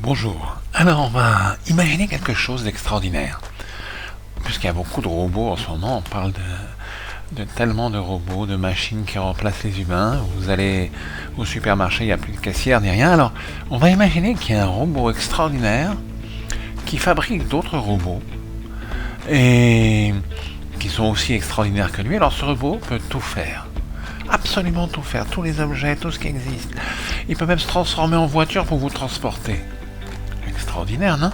Bonjour. Alors, on va imaginer quelque chose d'extraordinaire. Puisqu'il y a beaucoup de robots en ce moment, on parle de tellement de robots, de machines qui remplacent les humains. Vous allez au supermarché, il n'y a plus de caissière ni rien. Alors, on va imaginer qu'il y a un robot extraordinaire qui fabrique d'autres robots et qui sont aussi extraordinaires que lui. Alors, ce robot peut tout faire. Absolument tout faire, tous les objets, tout ce qui existe. Il peut même se transformer en voiture pour vous transporter. Extraordinaire, non?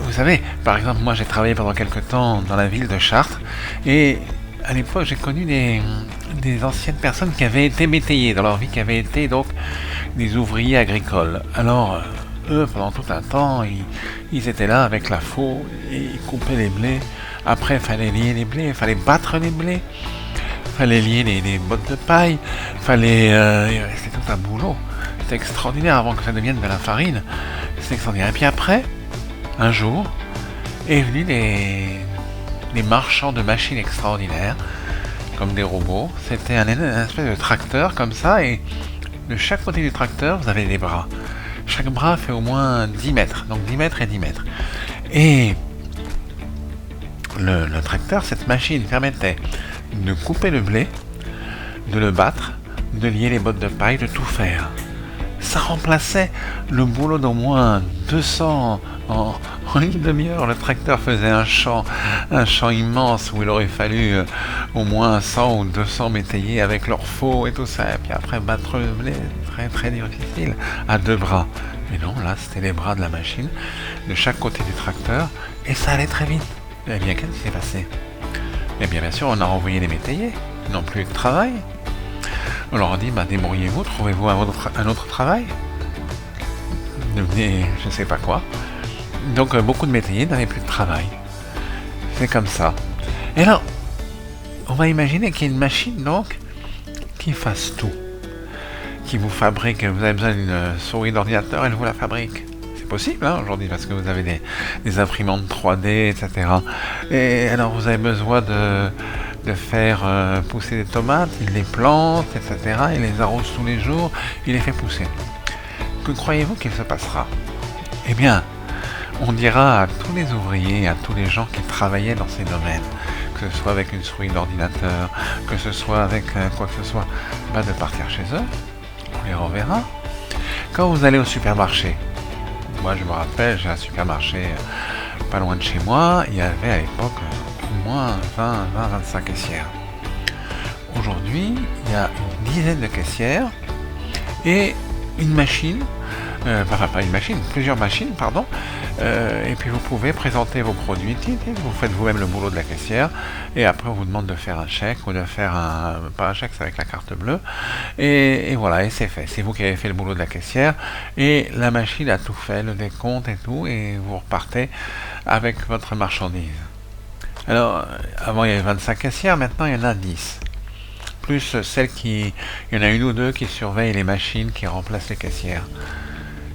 Vous savez, par exemple, moi j'ai travaillé pendant quelques temps dans la ville de Chartres et à l'époque j'ai connu des anciennes personnes qui avaient été métayers dans leur vie, qui avaient été donc des ouvriers agricoles. Alors, eux, pendant tout un temps, ils étaient là avec la faux et ils coupaient les blés. Après, il fallait lier les blés, il fallait battre les blés, il fallait lier les bottes de paille, c'était tout un boulot. C'était extraordinaire avant que ça devienne de la farine. C'était extraordinaire. Et puis après, un jour, est venu les marchands de machines extraordinaires, comme des robots. C'était un espèce de tracteur comme ça, et de chaque côté du tracteur, vous avez des bras. Chaque bras fait au moins 10 mètres, donc 10 mètres et 10 mètres. Et le tracteur, cette machine permettait de couper le blé, de le battre, de lier les bottes de paille, de tout faire. Ça remplaçait le boulot d'au moins 200 en une demi-heure. Le tracteur faisait un champ immense où il aurait fallu au moins 100 ou 200 métayers avec leurs faux et tout ça. Et puis après battre le blé, très très difficile, à deux bras. Mais non, là c'était les bras de la machine, de chaque côté du tracteur, et ça allait très vite. Et bien, qu'est-ce qui s'est passé? Eh bien sûr, on a renvoyé les métayers, ils n'ont plus de travail. On leur a dit, débrouillez-vous, trouvez-vous un autre travail. Devenez je sais pas quoi. Donc beaucoup de métayers n'avaient plus de travail. C'est comme ça. Et alors, on va imaginer qu'il y ait une machine donc qui fasse tout. Qui vous fabrique, vous avez besoin d'une souris d'ordinateur, elle vous la fabrique. C'est possible aujourd'hui parce que vous avez des imprimantes 3D, etc. Et alors vous avez besoin de faire pousser des tomates, il les plante, etc. Il les arrose tous les jours, il les fait pousser. Que croyez-vous qu'il se passera? Eh bien, on dira à tous les ouvriers, à tous les gens qui travaillaient dans ces domaines, que ce soit avec une souris d'ordinateur, que ce soit avec quoi que ce soit, de partir chez eux. On les reverra. Quand vous allez au supermarché, moi je me rappelle, j'ai un supermarché pas loin de chez moi, il y avait à l'époque au moins 25 caissières. Aujourd'hui, il y a une dizaine de caissières et une machine, pas une machine, plusieurs machines, pardon, et puis vous pouvez présenter vos produits, vous faites vous-même le boulot de la caissière, et après on vous demande de faire un chèque, ou de faire pas un chèque, c'est avec la carte bleue, et voilà, et c'est fait, c'est vous qui avez fait le boulot de la caissière, et la machine a tout fait, le décompte et tout, et vous repartez avec votre marchandise. Alors, avant il y avait 25 caissières, maintenant il y en a 10. Plus il y en a une ou deux qui surveillent les machines qui remplacent les caissières.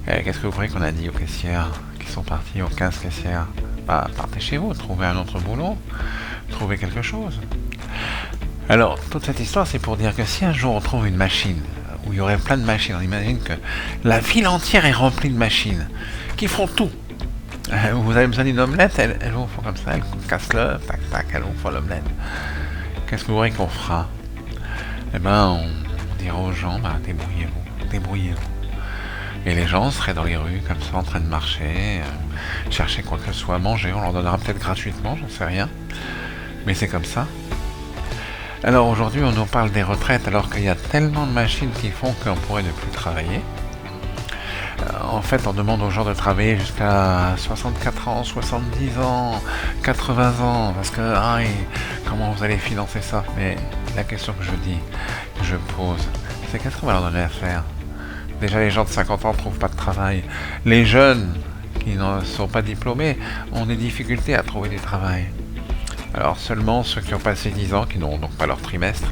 Qu'est-ce que vous croyez qu'on a dit aux caissières qui sont parties, aux 15 caissières? Partez chez vous, trouvez un autre boulot, trouvez quelque chose. Alors, toute cette histoire, c'est pour dire que si un jour on trouve une machine, où il y aurait plein de machines, on imagine que la ville entière est remplie de machines, qui font tout. Vous avez besoin d'une omelette, elles vous font comme ça, elles cassent l'œuf, tac tac, elles vous font l'omelette. Qu'est-ce que vous voyez qu'on fera? Eh ben, on dira aux gens, débrouillez-vous, débrouillez-vous. Et les gens seraient dans les rues, comme ça, en train de marcher, chercher quoi que ce soit à manger, on leur donnera peut-être gratuitement, j'en sais rien. Mais c'est comme ça. Alors aujourd'hui, on nous parle des retraites, alors qu'il y a tellement de machines qui font qu'on pourrait ne plus travailler. En fait, on demande aux gens de travailler jusqu'à 64 ans, 70 ans, 80 ans, parce que, comment vous allez financer ça? Mais la question que je pose, c'est qu'est-ce qu'on va leur donner à faire? Déjà, les gens de 50 ans ne trouvent pas de travail. Les jeunes qui ne sont pas diplômés ont des difficultés à trouver du travail. Alors seulement ceux qui ont passé 10 ans, qui n'auront donc pas leur trimestre,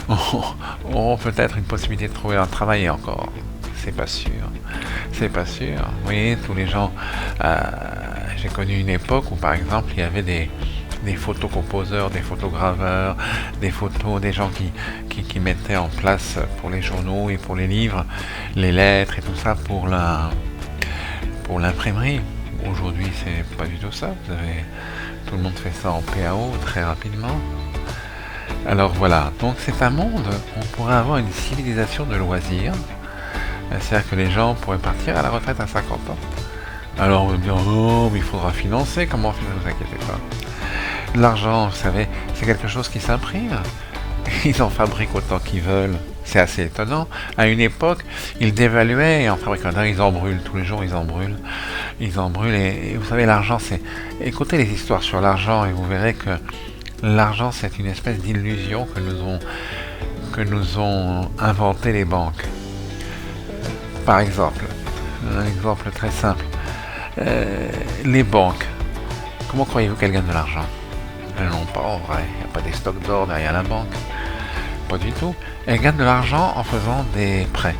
auront peut-être une possibilité de trouver un travail, et encore. C'est pas sûr. C'est pas sûr. Vous voyez, tous les gens... j'ai connu une époque où, par exemple, il y avait des photocomposeurs, des photograveurs, des gens qui mettaient en place pour les journaux et pour les livres, les lettres et tout ça pour pour l'imprimerie. Aujourd'hui, c'est pas du tout ça. Tout le monde fait ça en PAO très rapidement. Alors voilà, donc c'est un monde où on pourrait avoir une civilisation de loisirs. C'est-à-dire que les gens pourraient partir à la retraite à 50 ans. Alors on va me dire, oh, mais il faudra financer, comment financer, ne vous inquiétez pas. L'argent, vous savez, c'est quelque chose qui s'imprime. Ils en fabriquent autant qu'ils veulent. C'est assez étonnant. À une époque, ils dévaluaient et en fabriquant d'un, ils en brûlent. Tous les jours, ils en brûlent. Ils en brûlent. Et vous savez, l'argent, c'est... Écoutez les histoires sur l'argent et vous verrez que l'argent, c'est une espèce d'illusion que nous ont inventé les banques. Par exemple, un exemple très simple. Les banques, comment croyez-vous qu'elles gagnent de l'argent? Elles n'ont pas en vrai. Il n'y a pas des stocks d'or derrière la banque. Pas du tout. Elles gagnent de l'argent en faisant des prêts.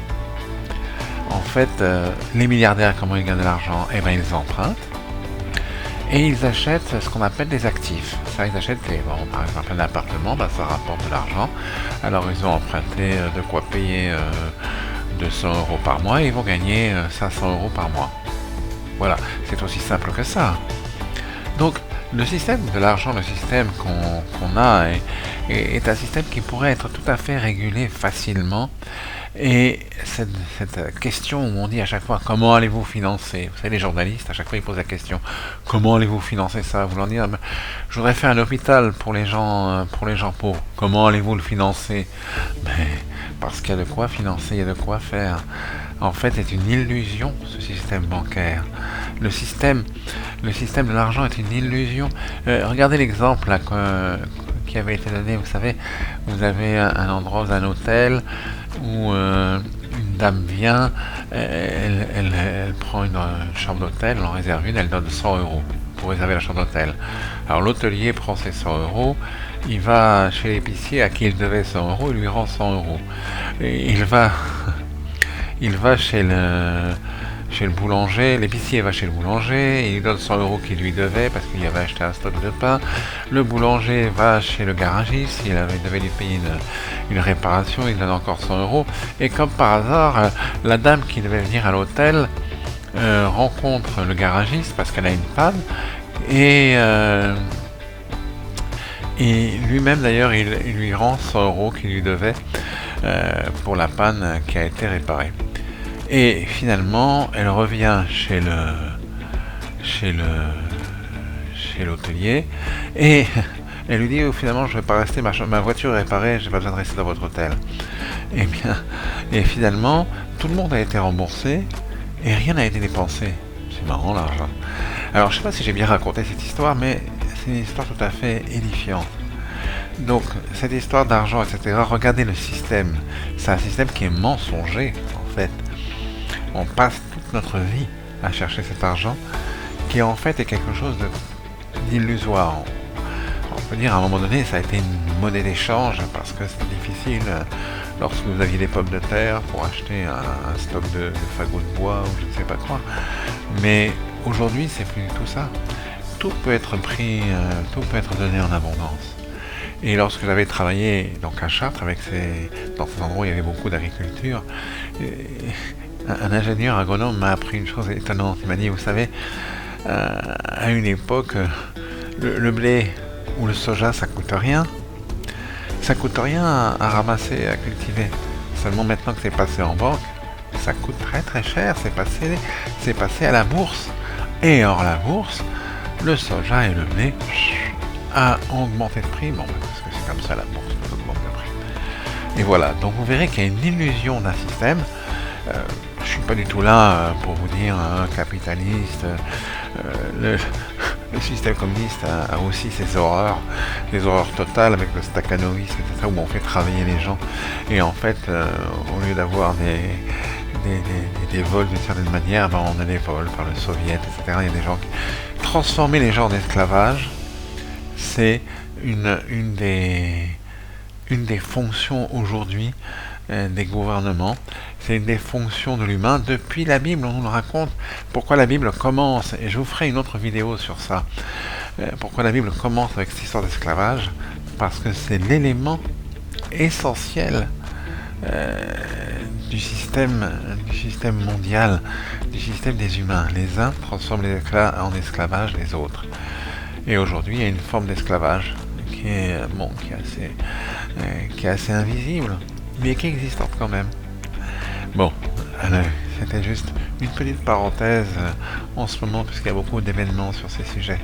En fait, les milliardaires, comment ils gagnent de l'argent? Eh bien, ils empruntent et ils achètent ce qu'on appelle des actifs. Ça, ils achètent par exemple un appartement, ça rapporte de l'argent. Alors, ils ont emprunté de quoi payer 200 € par mois et ils vont gagner 500 € par mois. Voilà, c'est aussi simple que ça. Donc, le système de l'argent, le système qu'on a est un système qui pourrait être tout à fait régulé facilement. Et cette question où on dit à chaque fois comment allez-vous financer, vous savez les journalistes à chaque fois ils posent la question comment allez-vous financer ça, voulant dire je voudrais faire un hôpital pour les gens pauvres, comment allez-vous le financer? Mais parce qu'il y a de quoi financer, il y a de quoi faire. En fait c'est une illusion ce système bancaire. Le système de l'argent est une illusion. Regardez l'exemple là, qui avait été donné, vous savez, vous avez un endroit, un hôtel où une dame vient, elle prend une chambre d'hôtel, elle en réserve une, elle donne 100 € pour réserver la chambre d'hôtel. Alors l'hôtelier prend ses 100 €, il va chez l'épicier à qui il devait 100 €, il lui rend 100 €. Et il va chez le boulanger, l'épicier va chez le boulanger, il lui donne 100 € qu'il lui devait parce qu'il avait acheté un stock de pain. Le boulanger va chez le garagiste, il devait lui payer une réparation, il donne encore 100 €. Et comme par hasard, la dame qui devait venir à l'hôtel rencontre le garagiste parce qu'elle a une panne et lui-même d'ailleurs il lui rend 100 € qu'il lui devait pour la panne qui a été réparée. Et finalement, elle revient chez l'hôtelier et elle lui dit finalement je vais pas rester, ma voiture est réparée, j'ai pas besoin de rester dans votre hôtel. Et finalement, tout le monde a été remboursé et rien n'a été dépensé. C'est marrant l'argent. Alors je sais pas si j'ai bien raconté cette histoire, mais c'est une histoire tout à fait édifiante. Donc cette histoire d'argent, etc. Regardez le système. C'est un système qui est mensonger en fait. On passe toute notre vie à chercher cet argent qui en fait est quelque chose d'illusoire. On peut dire à un moment donné ça a été une monnaie d'échange parce que c'était difficile lorsque vous aviez des pommes de terre pour acheter un stock de fagots de bois ou je ne sais pas quoi. Mais aujourd'hui c'est plus du tout ça. Tout peut être pris, tout peut être donné en abondance. Et lorsque j'avais travaillé donc à Chartres, dans ces endroits où il y avait beaucoup d'agriculture, un ingénieur agronome m'a appris une chose étonnante. Il m'a dit, vous savez, à une époque, le blé ou le soja, ça coûte rien. Ça coûte rien à ramasser, à cultiver. Seulement maintenant que c'est passé en banque, ça coûte très très cher. C'est passé à la bourse. Et hors la bourse, le soja et le blé ont augmenté de prix. Bon, parce que c'est comme ça la bourse, ça augmente de prix. Et voilà, donc vous verrez qu'il y a une illusion d'un système. Je suis pas du tout là pour vous dire capitaliste. Le système communiste a aussi ses horreurs, des horreurs totales avec le stakhanovisme, etc., où on fait travailler les gens. Et en fait, au lieu d'avoir des vols d'une certaine manière, on a des vols par le soviet, etc. Il y a des gens qui transformer les gens en esclavage, c'est une des fonctions aujourd'hui des gouvernements. C'est une des fonctions de l'humain. Depuis la Bible, on nous le raconte. Pourquoi la Bible commence, et je vous ferai une autre vidéo sur ça, pourquoi la Bible commence avec cette histoire d'esclavage, parce que c'est l'élément essentiel du système mondial, du système des humains. Les uns transforment les esclaves en esclavage les autres. Et aujourd'hui, il y a une forme d'esclavage qui est, bon, qui est assez invisible, mais qui est existante quand même. Bon, c'était juste une petite parenthèse en ce moment, puisqu'il y a beaucoup d'événements sur ces sujets.